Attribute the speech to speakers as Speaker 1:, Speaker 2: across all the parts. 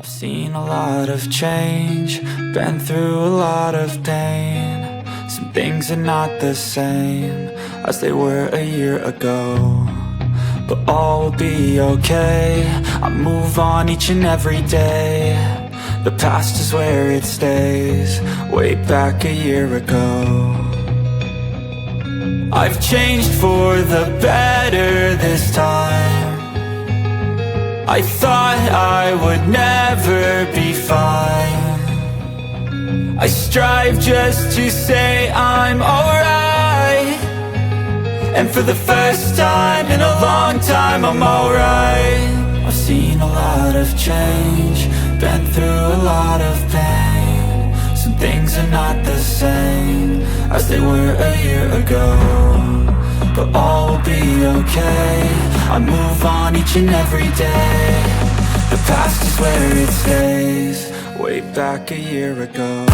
Speaker 1: I've seen a lot of change, been through a lot of pain. Some things are not the same as they were a year ago, but all will be okay. I move on each and every day. The past is where it stays, way back a year ago. I've changed for the better this time. I thought I would never be fine. I strive just to say I'm alright, and for the first time in a long time I'm alright. I've seen a lot of change, been through a lot of pain. Some things are not the same as they were a year ago, but all will be okay. I move on each and every day. The past is where it stays, way back a year ago.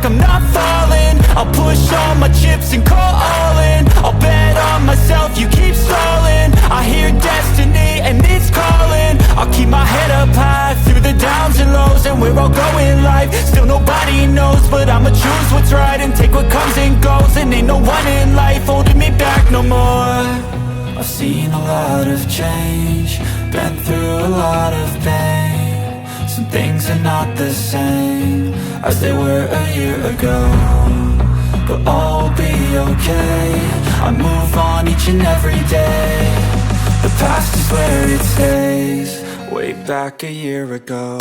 Speaker 1: I'm not falling, I'll push all my chips and call all in. I'll bet on myself, you keep stalling. I hear destiny and it's calling. I'll keep my head up high through the downs and lows, and we're all going life. Still nobody knows, but I'ma choose what's right and take what comes and goes. And ain't no one in life holding me back no more. I've seen a lot of change, been through a lot of pain. Some things are not the same as they were a year ago, but all will be okay. I move on each and every day. The past is where it stays, way back a year ago.